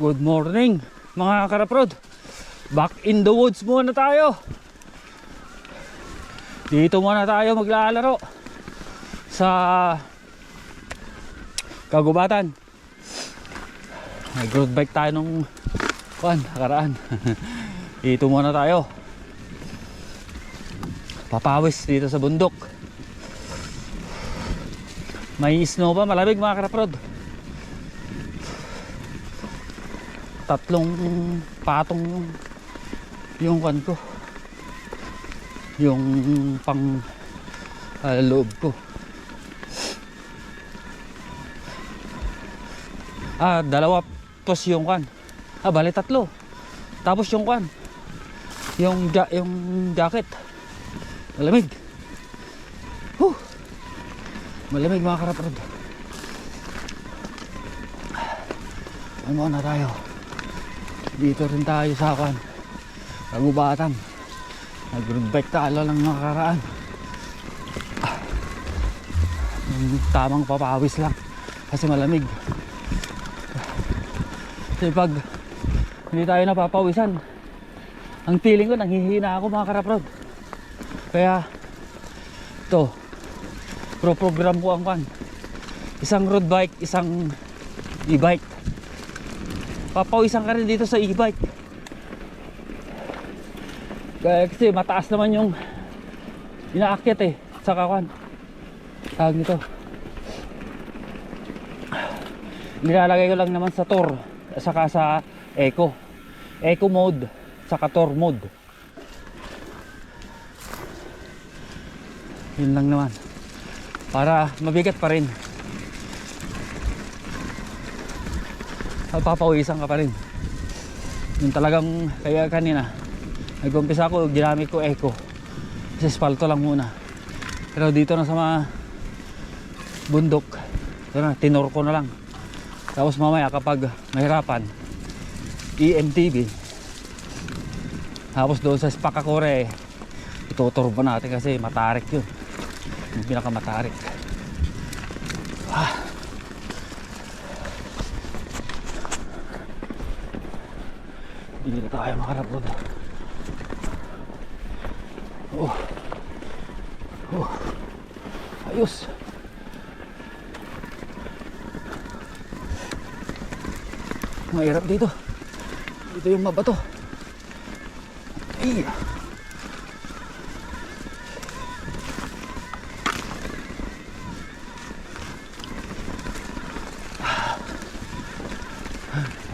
Good morning mga karaprod. Back in the woods muna tayo. Dito muna tayo maglalaro sa kagubatan. Nag-road bike tayo nung nakaraan. Dito muna tayo. Papawis dito sa bundok. May snow pa, malamig mga karaprod. 3 patong yung kan ko, yung pang loob ko. Dalawa plus yung kan. Bali 3. Tapos yung kan, yung jacket. Malamig. Malamig mga karaprod. Ay muna tayo. Dito rin tayo sa kagubatan. Nag-road bike tayo lang nakaraan. Tamang papawis lang kasi malamig. Kasi pag hindi tayo napapawisan, ang feeling ko nanghihina ako mga karaprod. Kaya ito, pro-program ko ang isang road bike, isang e-bike. Papawisan ka rin dito sa e-bike. Kasi mataas naman yung inaakyat saka tawag nito. Nilalagay ko lang naman sa tour, saka sa eco mode, saka tour mode. Yun lang naman, para mabigat pa rin. Papawisan ka pa rin. Yung talagang, kaya kanina nag-umpisa ako, ginamit ko eco kasi espalto lang muna. Pero dito na sa mga bundok, tinor ko na lang. Tapos mamaya kapag mahirapan, EMTB. Tapos doon sa Spakakore, ituturbo natin kasi matarik yun, yung pinakamatarik. Dito tayo makarapod. Ayos. Mahirap dito. Dito yung mabato. Ay.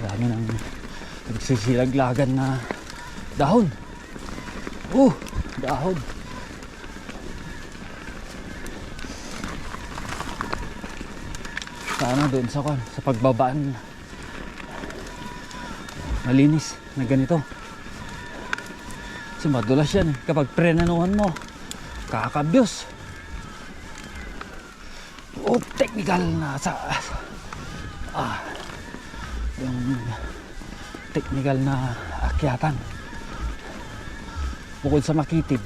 Dami ng nagsisilaglagan na dahon. Dahon. Sana doon sa pagbabaan malinis na ganito. Kasi madulas yan kapag prenanuhan mo, kakabyos. Technical na yung technical na akyatan. Bukod sa makitid,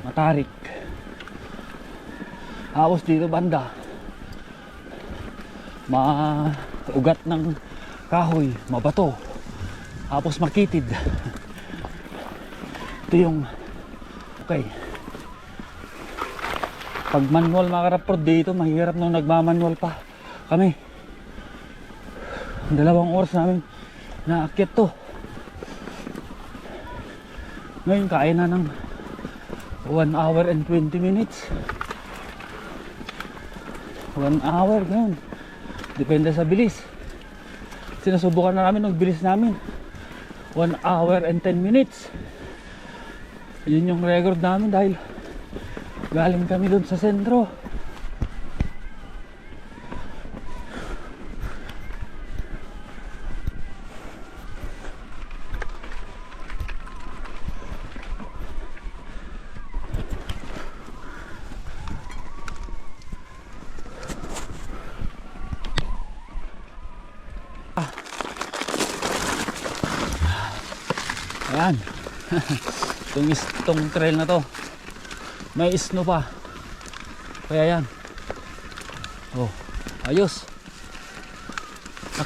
matarik. Tapos dito banda, ugat ng kahoy, mabato. Tapos makitid. Ito yung okay. Pag manual mga karaprod dito, mahirap nung nagmamanual pa kami. 2 oras namin naakyat to. Ngayon kaya na ng 1 hour and 20 minutes. 1 hour ngayon. Depende sa bilis. Sinusubukan na namin ng bilis namin. 1 hour and 10 minutes. Yun yung record namin dahil galing kami doon sa sentro. Ayan. Itong trail na to may snow pa, kaya yan. Ayos.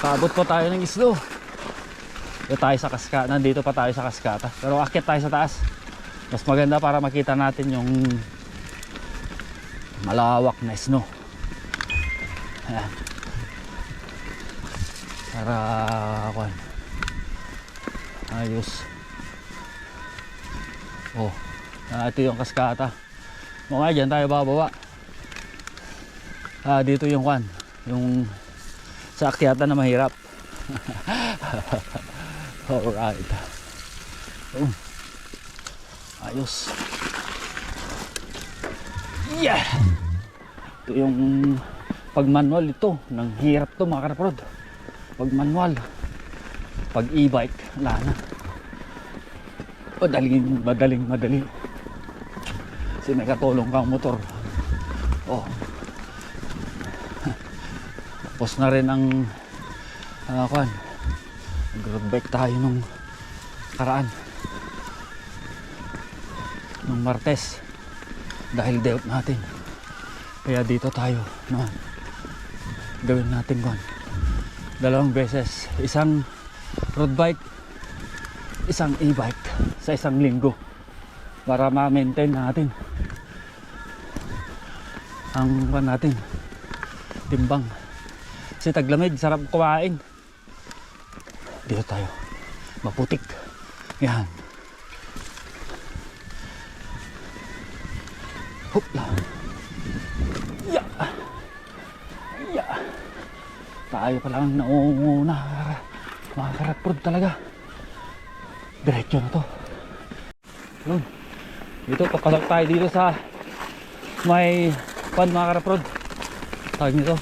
Kaabot pa tayo ng islo. Dito tayo sa kaskata. Nandito pa tayo sa kaskata. Pero akit tayo sa taas. Mas maganda para makita natin yung malawak na snow. Ayan. Para ayos. Oh, ito yung kaskata. Mga dyan tayo bababa. Dito yung yung sa akyatan na mahirap. Alright. Ayos. Yeah. Ito yung pag manual ito. Nang hirap to mga karaprod. Pag manual. Pag e-bike. Wala na. Madali. Kasi may katulong kang motor. Oh. Tapos na rin ang nag-road bike tayo nung karaan nung Martes dahil day off natin, kaya dito tayo naman gawin natin dalawang beses, isang road bike, isang e-bike sa isang linggo para ma-maintain natin ang natin timbang. Kasi taglamig, sarap kumain. Dito tayo, maputik. Yan. Hopla. Yeah. Yeah. Tayo pa lang naunguna. Mga karaprod talaga. Diretso na to. Yun. Dito, papasok tayo dito sa may mga karaprod. Tawag nito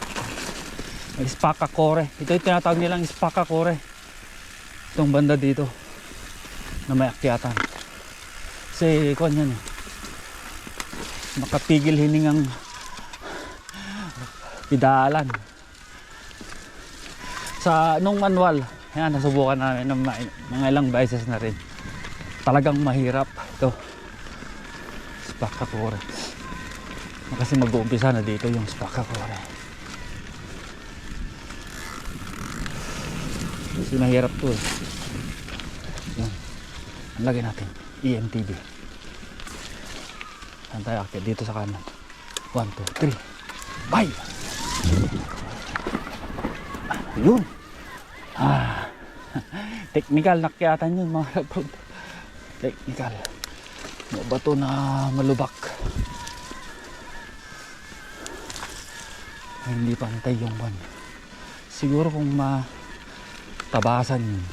Spakakore. Ito yung tinatawag nilang Spakakore. Itong banda dito na may akyatan. Kasi yan makapigil hiningang pidalan. Sa nung manual, yan, nasubukan namin ng mga ilang beses na rin. Talagang mahirap ito. Spakakore. Kasi mag-uumpisa na dito yung Spakakore. Kasi mahirap to eh. Yan. Ang lagay natin EMTB. Saan tayo akit? Dito sa kanan. 1, 2, 3. Bye! Yun! Technical nakyatan yun mga kapag. Technical. Mga bato na malubak. Hindi pantay yung siguro kung tabasan yun,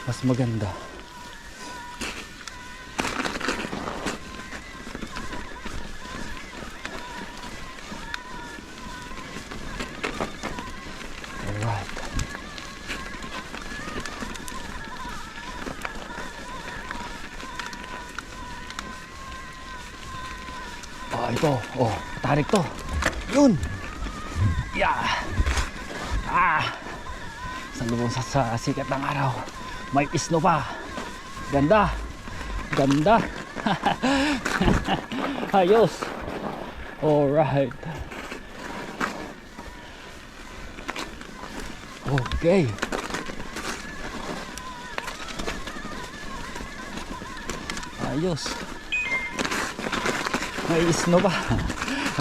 mas maganda. Alright. Ito. Tarik to. Yun. Yeah. Lubong sa sikat ng araw, may snow pa. Ganda ayos. Alright, okay. Ayos, may snow pa.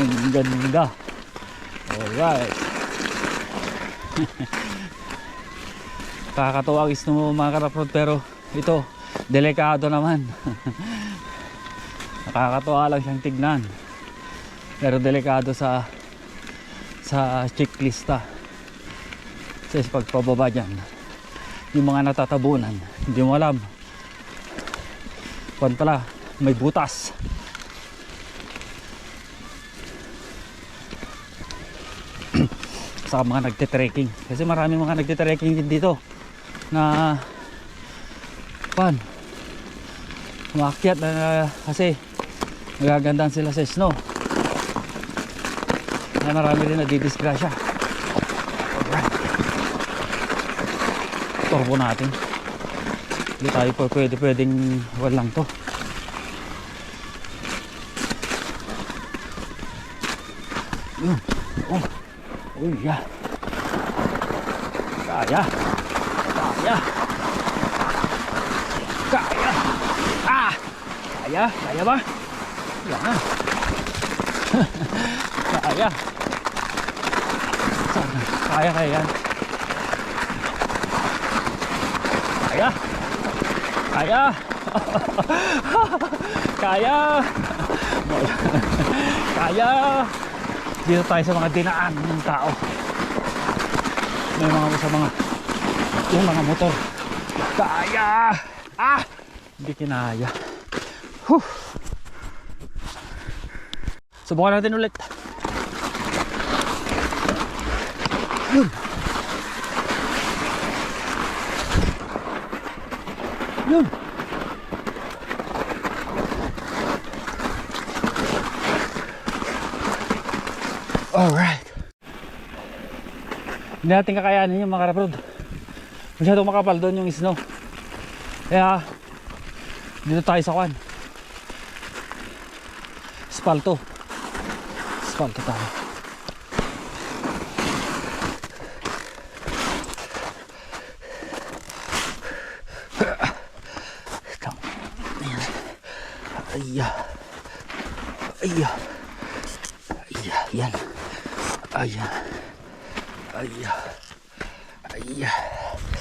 Ang ganda. Alright. Kakatuwa ang snow mga karaprod, pero ito delikado naman. Nakakatuwa lang siyang tignan, pero delikado sa checklista. Kasi pagpababa dyan, yung mga natatabunan, hindi mo alam kung pala may butas. Sa mga nagte-trekking, kasi maraming mga nagte-trekking dito na umakyat na kasi nagagandaan sila sa snow. Na marami rin nadidisgrasya. Alright, turbo natin. Hindi tayo pwedeng walang to. Oh yeah. Kaya. Kaya. Kaya. Ah! Kaya. Kaya ba? Yan. Kaya. Kaya kaya yan. Kaya. Kaya. Kaya. Kaya. Dito tayo sa mga dinaan ng tao. May mga yung mga motor. Kaya. Ah! Hindi kinaya. Huh. Subukan natin ulit. Yun. Yun. Alright. Hindi natin kakayanin yung mga karaprod. Masyadong makapal doon yung snow. Kaya dito tayo sa kwan. Spalto. Spalto tayo. Ayya. Ayya. Ayya. Yan. Ayya. Ayya. Ayya.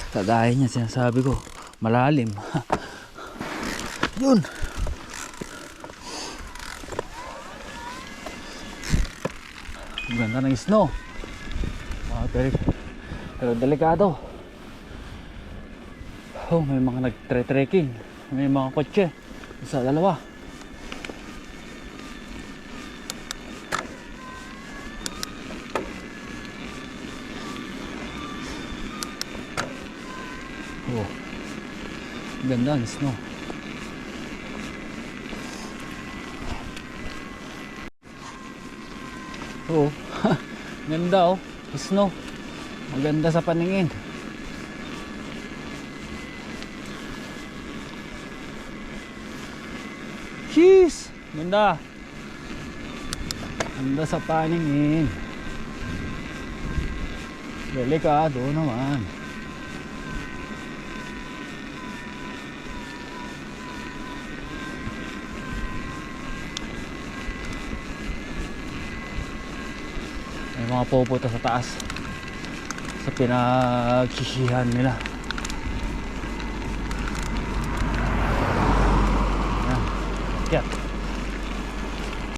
Tadahin niya sinasabi ko. Malalim. Yun. Ganda ng snow. Pero delikado. Oh, may mga nagtre-trekking. May mga kotse. Isa, dalawa. Oh. Ganda ng snow. Oh. Ganda oh. Snow. Maganda sa paningin. Jeez. Ganda. Ganda sa paningin. Delikado naman. May mga pupunta sa taas sa pinagsisihan nila.